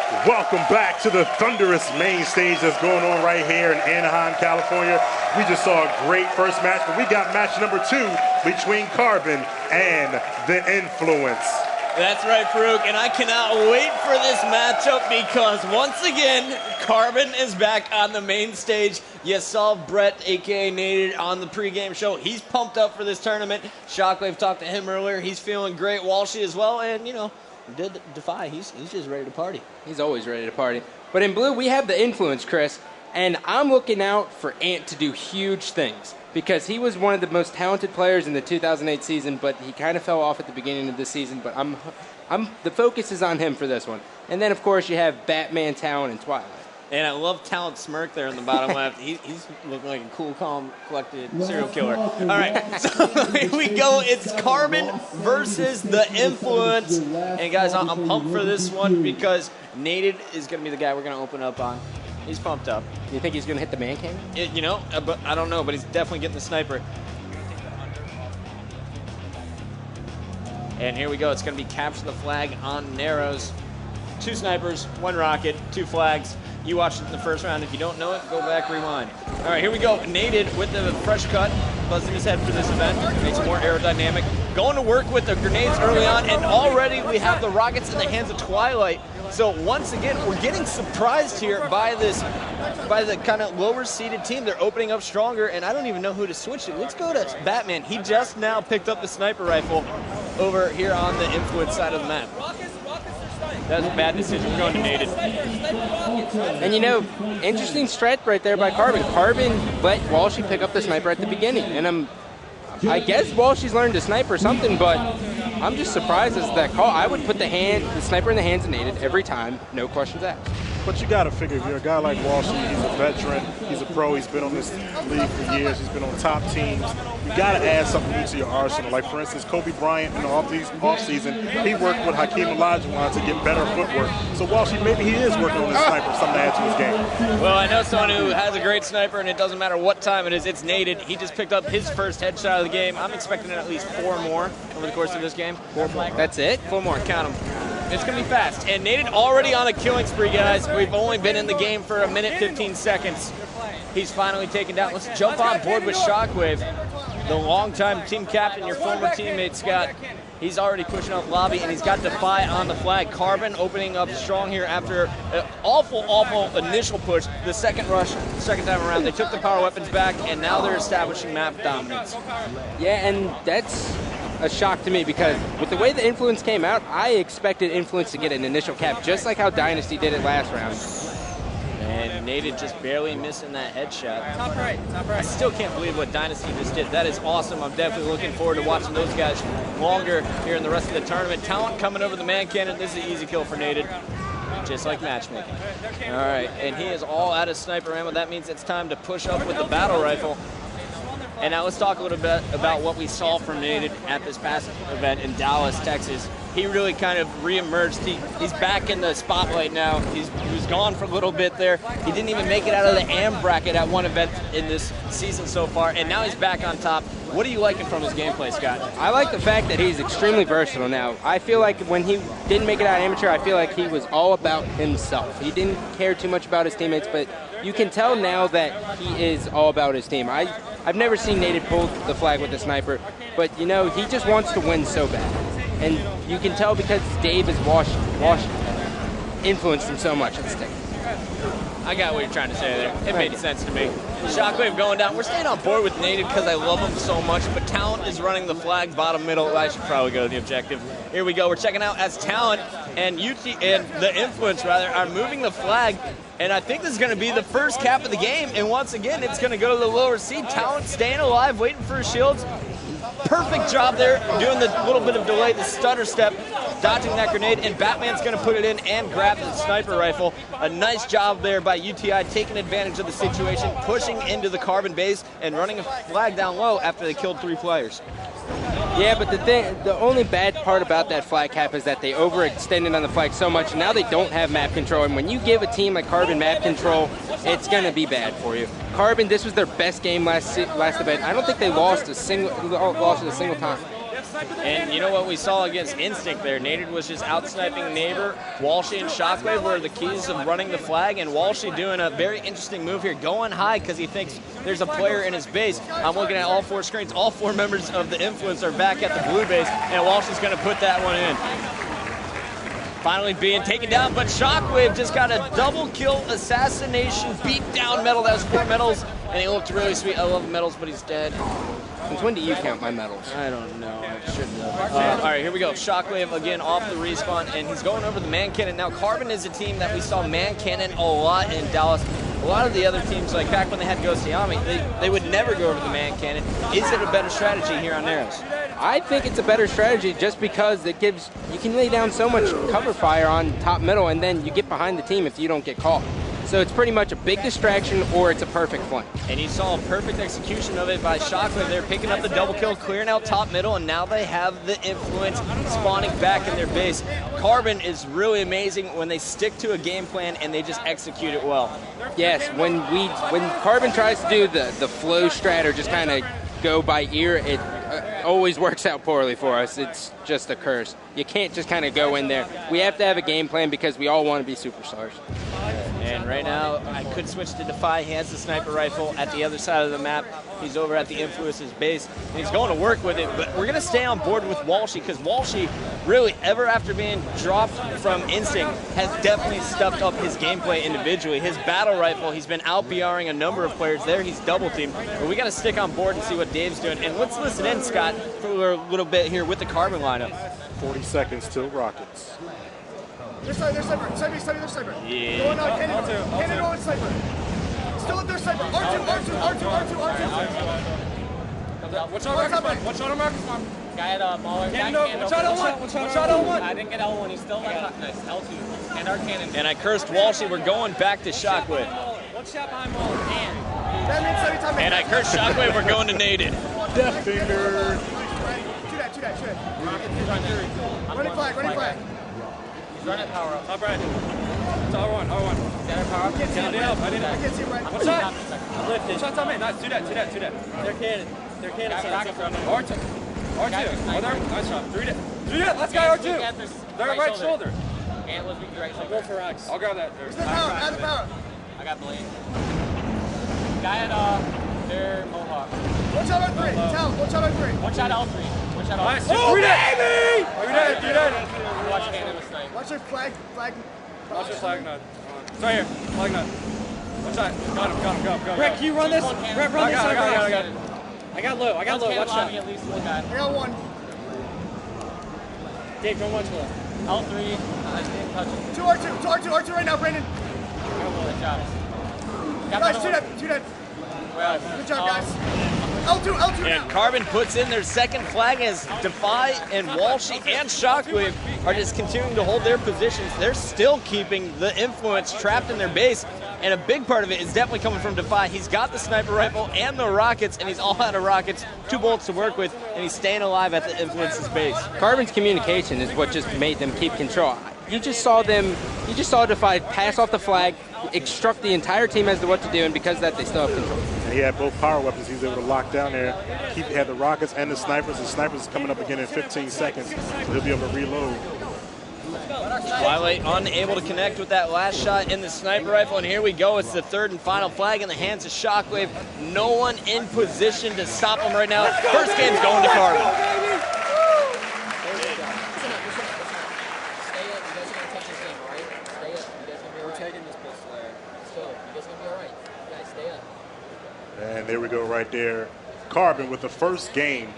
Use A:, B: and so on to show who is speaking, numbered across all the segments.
A: Welcome back to the thunderous main stage that's going on right here in Anaheim, California. We just saw a great first match, but we got match number 2 between Carbon and the Influence.
B: That's right, Farouk, and I cannot wait for this matchup because once again, Carbon is back on the main stage. You saw Brett, aka Naded, on the pregame show. He's pumped up for this tournament. Shockwave talked to him earlier. He's feeling great. Walshy as well, and you know, did Defy. He's just ready to party.
C: He's always ready to party. But in blue, we have the Influence, Chris, and I'm looking out for Ant to do huge things because he was one of the most talented players in the 2008 season, but he kind of fell off at the beginning of the season. But the focus is on him for this one. And then, of course, you have Batman, Talon, and Twilight.
B: And I love Talon's smirk there in the bottom left. He's looking like a cool, calm, collected serial killer. All right, so here we go. It's Carbon versus the Influence. And guys, I'm pumped for this one because Naded is going to be the guy we're going to open up on. He's pumped up.
C: You think he's going to hit the man cannon?
B: You know, but I don't know, but he's definitely getting the sniper. And here we go. It's going to be capture the flag on Narrows. 2 snipers, 1 rocket, 2 flags. You watched it in the first round. If you don't know it, go back, rewind. All right, here we go. Naded with the fresh cut, buzzing his head for this event. Makes it more aerodynamic. Going to work with the grenades early on, and already we have the rockets in the hands of Twilight. So once again, we're getting surprised here by the kind of lower seeded team. They're opening up stronger, and I don't even know who to switch to. Let's go to Batman. He just now picked up the sniper rifle over here on the Influence side of the map. That was a bad decision. We're going to Naded.
C: And you know, interesting strat right there by Carbon. Carbon let Walshy pick up the sniper at the beginning. And I guess Walshy's learned to snipe or something, but I'm just surprised as that call. I would put the sniper in the hands of Naded every time, no questions asked.
A: But you got to figure, if you're a guy like Walshy, he's a veteran, he's a pro, he's been on this league for years, he's been on top teams. You got to add something new to your arsenal. Like, for instance, Kobe Bryant in the off-season, he worked with Hakeem Olajuwon to get better footwork. So Walshy, maybe he is working on his sniper, something to add to his game.
B: Well, I know someone who has a great sniper, and it doesn't matter what time it is, it's Naded. He just picked up his first headshot of the game. I'm expecting at least 4 more over the course of this game.
C: 4 more. That's it?
B: 4 more, count them. It's going to be fast. And Naded already on a killing spree, guys. We've only been in the game for a minute, 15 seconds. He's finally taken down. Let's jump on board with Shockwave, the longtime team captain, your former teammate, Scott. He's already pushing up lobby, and he's got Defy on the flag. Carbon opening up strong here after an awful initial push. The second rush, second time around, they took the power weapons back, and now they're establishing map dominance.
C: Yeah, and that's a shock to me because with the way the Influence came out, I expected Influence to get an initial cap, just like how Dynasty did it last round.
B: And Naded just barely missing that headshot. Top right. I still can't believe what Dynasty just did. That is awesome. I'm definitely looking forward to watching those guys longer here in the rest of the tournament. Talent coming over the man cannon. This is an easy kill for Naded, just like matchmaking. All right, and he is all out of sniper ammo. That means it's time to push up with the battle rifle. And now let's talk a little bit about what we saw from Naded at this past event in Dallas, Texas. He really kind of re-emerged. He's back in the spotlight now. He was gone for a little bit there. He didn't even make it out of the AM bracket at one event in this season so far, and now he's back on top. What are you liking from his gameplay, Scott?
C: I like the fact that he's extremely versatile now. I feel like when he didn't make it out amateur, I feel like he was all about himself. He didn't care too much about his teammates, but you can tell now that he is all about his team. I've never seen Naded pull the flag with a sniper, but you know, he just wants to win so bad. And you can tell because Dave is Washington influenced him so much at stake.
B: I got what you're trying to say there. It made sense to me. Shockwave going down. We're staying on board with Naded because I love him so much, but Talent is running the flag bottom middle. I should probably go to the objective. Here we go. We're checking out as Talent and the Influence are moving the flag, and I think this is going to be the first cap of the game, and once again, it's going to go to the lower seed. Talent staying alive, waiting for his shields. Perfect job there, doing the little bit of delay, the stutter step, dodging that grenade, and Batman's going to put it in and grab the sniper rifle. A nice job there by UTI, taking advantage of the situation, pushing into the Carbon base, and running a flag down low after they killed 3 players.
C: Yeah, but the only bad part about that flag cap is that they overextended on the flag so much. Now they don't have map control, and when you give a team like Carbon map control, it's going to be bad for you. Carbon, this was their best game last event. I don't think they lost a single time.
B: And you know what we saw against Instinct there? Naded was just out-sniping Neighbor. Walshy and Shockwave were the keys of running the flag, and Walshy doing a very interesting move here, going high because he thinks there's a player in his base. I'm looking at all 4 screens. All 4 members of the Influence are back at the blue base, and Walshy's going to put that one in. Finally being taken down, but Shockwave just got a double kill assassination beat down medal. That was 4 medals, and he looked really sweet. I love medals, but he's dead.
C: Since when do you count my medals?
B: I don't know. I shouldn't have. All right, here we go. Shockwave again off the respawn, and he's going over the man cannon. Now, Carbon is a team that we saw man cannon a lot in Dallas. A lot of the other teams, like back when they had Ghostayame, they would never go over the man cannon. Is it a better strategy here on Narrows?
C: I think it's a better strategy just because it gives, you can lay down so much cover fire on top middle, and then you get behind the team if you don't get caught. So it's pretty much a big distraction, or it's a perfect flank.
B: And you saw a perfect execution of it by Shockwave. They're picking up the double kill, clearing out top middle, and now they have the Influence spawning back in their base. Carbon is really amazing when they stick to a game plan and they just execute it well.
C: Yes, when Carbon tries to do the flow strat or just kind of go by ear, it always works out poorly for us. It's just a curse. You can't just kind of go in there. We have to have a game plan because we all want to be superstars.
B: And right now, I could switch to Defy. He has the sniper rifle at the other side of the map. He's over at the Influence's base, and he's going to work with it. But we're going to stay on board with Walshy, because Walshy, really, ever after being dropped from Instinct, has definitely stepped up his gameplay individually. His battle rifle, he's been out-BRing a number of players there. He's double-teamed. But we got to stick on board and see what Dave's doing. And let's listen in, Scott, for a little bit here with the Carbon lineup.
A: 40 seconds till Rockets.
D: Their sniper, their sniper.
B: Yeah.
D: Going on, cannon on sniper. Still at their sniper. R2.
E: Watch out on Marcus. Guy at Mauler. Watch out on one. I didn't get L1. He's still like nice. L2. And our cannon.
B: And I cursed Walshy. We're going back to Shockwave.
E: One shot behind Mauler.
B: And I cursed Shockwave. We're going to Naded.
A: Death finger.
D: Shoot that. Running flag.
E: Running power up. Top right. It's R1. Is that our power up?
D: I can't see right.
E: One shot. Lifted. Shots on me. Nice. Do that. Their cannon. R2. Nice shot. 3 that. Let's go R2. Their right shoulder. And let's be right shoulder. Go for X. I'll grab that.
D: There's the power. Add the power.
E: I got Blaine. Guy at their Mohawk.
D: Watch out on 3. Watch out on 3.
E: One shot L3.
D: Nice.
E: Oh,
D: baby!
E: Do that. Watch cannon with snipe.
D: Watch your flag.
E: Watch your flag nut. It's right here. Flag nut. One shot. Got him. Go. Rick, can you run this? Rick, run this. I got it. I got low. Watch out. At least one guy.
D: I got 1.
E: Dave, don't watch low. L3. I didn't touch it.
D: 2 R2 right now, Brandon.
E: Good job.
D: Guys, 2 dead.
E: Well,
D: good job, guys. L2 now.
B: And Carbon puts in their second flag as Defy and Walshy and Shockwave are just continuing to hold their positions. They're still keeping the Influence trapped in their base, and a big part of it is definitely coming from Defy. He's got the sniper rifle and the rockets, and he's all out of rockets, 2 bullets to work with, and he's staying alive at the Influence's base.
C: Carbon's communication is what just made them keep control. You just saw Defy pass off the flag, instruct the entire team as to what to do, and because of that, they still have control.
A: And he had both power weapons. He was able to lock down there. He had the rockets and the snipers. The snipers is coming up again in 15 seconds, so he'll be able to reload.
B: Twilight unable to connect with that last shot in the sniper rifle, and here we go. It's the 3rd and final flag in the hands of Shockwave. No one in position to stop him right now. First game's going to Carbon.
A: And there we go right there. Carbon with the first game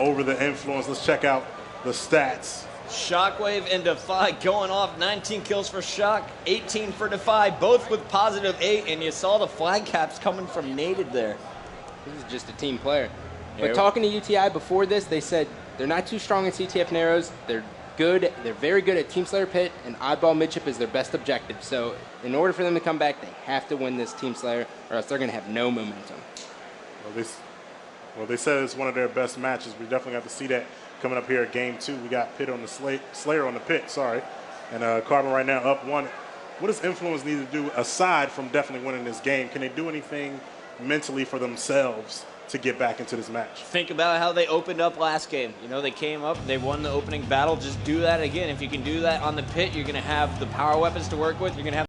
A: over the Influence. Let's check out the stats.
B: Shockwave and Defy going off. 19 kills for Shock, 18 for Defy, both with +8, and you saw the flag caps coming from Naded there.
C: This is just a team player. But talking to UTI before this, they said they're not too strong in CTF narrows. They're good. They're very good at Team Slayer Pit, and Oddball Midship is their best objective. So in order for them to come back, they have to win this Team Slayer, or else they're going to have no momentum.
A: Well, they said it's one of their best matches. We definitely have to see that coming up here at Game 2. We got Pit on the Slayer on the Pit, sorry. And Carbon right now up 1. What does Influence need to do aside from definitely winning this game? Can they do anything mentally for themselves to get back into this match.
B: Think about how they opened up last game. You know, they came up, they won the opening battle. Just do that again. If you can do that on the pit, you're going to have the power weapons to work with. You're going to have